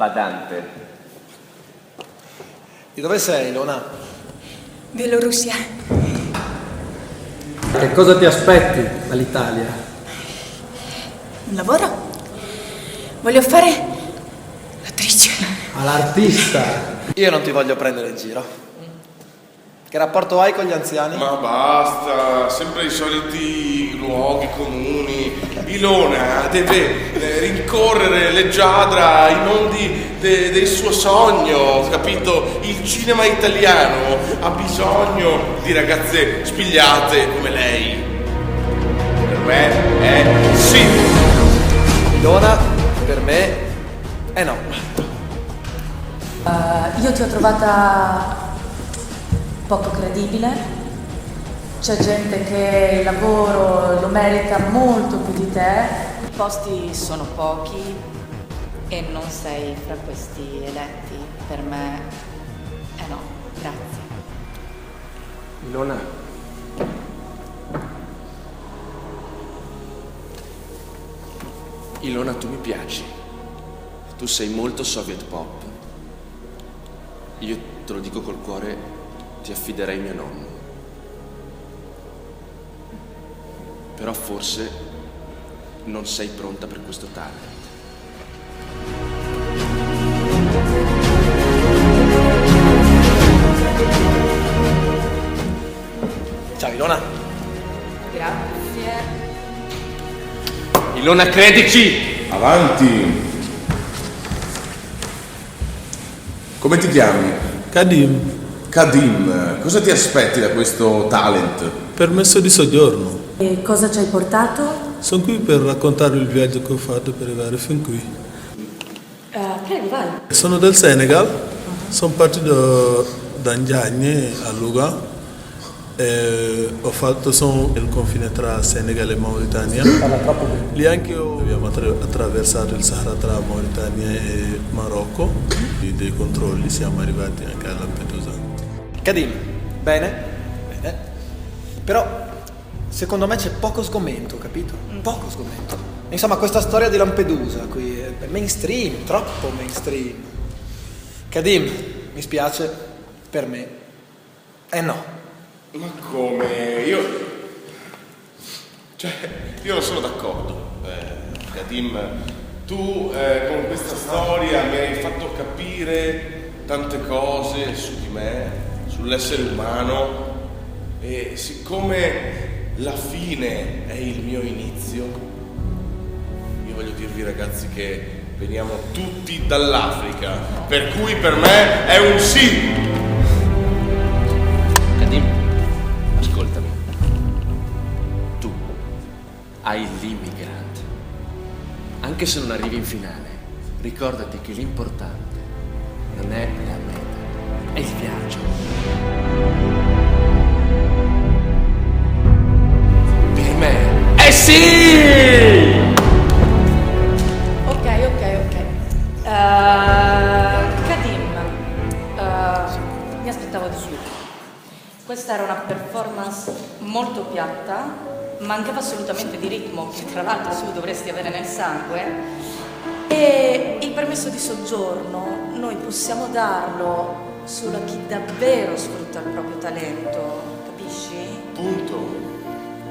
badante. Di dove sei, Ilona? Bielorussia. Che cosa ti aspetti dall'Italia? Un lavoro? Voglio fare l'attrice. All'artista. Io non ti voglio prendere in giro. Che rapporto hai con gli anziani? Ma basta, sempre i soliti luoghi comuni. Ilona deve rincorrere leggiadra i mondi del suo sogno, capito? Il cinema italiano ha bisogno di ragazze spigliate come lei. Per me è sì. Ilona, per me è no. Io ti ho trovata poco credibile. C'è gente che il lavoro lo merita molto più di te. I posti sono pochi e non sei fra questi eletti. Per me no, grazie. Ilona, Ilona, tu mi piaci. Tu sei molto soviet pop. Io te lo dico col cuore, ti affiderei mio nonno. Però forse non sei pronta per questo talent. Ciao Ilona. Grazie. Ilona, credici! Avanti. Come ti chiami? Kadim, Kadim, cosa ti aspetti da questo talent? permesso di soggiorno. E cosa ci hai portato? Sono qui per raccontare il viaggio che ho fatto per arrivare fin qui. Prego, vai. Sono del Senegal, sono partito da Njagni a Louga e ho fatto il confine tra Senegal e Mauritania. Lì anche abbiamo attraversato il Sahara tra Mauritania e Marocco. Dei controlli siamo arrivati anche a Lampedusa. Kadim, bene, bene. Però secondo me c'è poco sgomento, capito? Poco sgomento. Insomma, questa storia di Lampedusa qui è mainstream, troppo mainstream. Kadim, mi spiace, per me è no. Ma come? Io non sono d'accordo. Kadim, tu con questa storia mi hai fatto capire tante cose su di me, sull'essere umano, e siccome la fine è il mio inizio, io voglio dirvi ragazzi che veniamo tutti dall'Africa, per cui per me è un sì. Kadim, ascoltami. Tu hai l'immigrante. Anche se non arrivi in finale, ricordati che l'importante non è la meta, è il viaggio. Per me è sì! Ok. Kadim, mi aspettavo di più. Questa era una performance molto piatta, mancava assolutamente di ritmo, che tra l'altro tu dovresti avere nel sangue. E il permesso di soggiorno noi possiamo darlo solo a chi davvero sfrutta il proprio talento, capisci? Punto.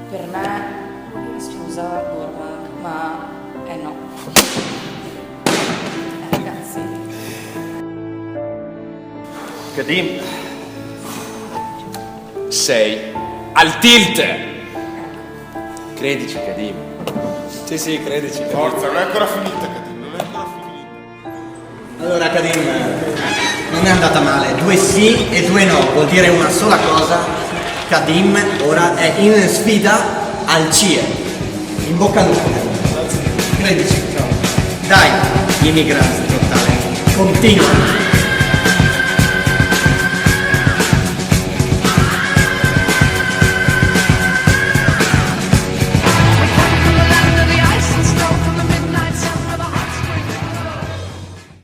Per me, scusa Gorma, ma è no. Ragazzi. Kadim, sei al tilt! Credici, Kadim. Sì, credici. Kadim. Forza, non è ancora finita, Kadim, non è ancora finita. Allora Kadim, non è andata male, 2 sì e 2 no, vuol dire una sola cosa. Kadim ora è in sfida al CIE. In bocca al lupo. Credici. Dai, immigranti totale. Continua.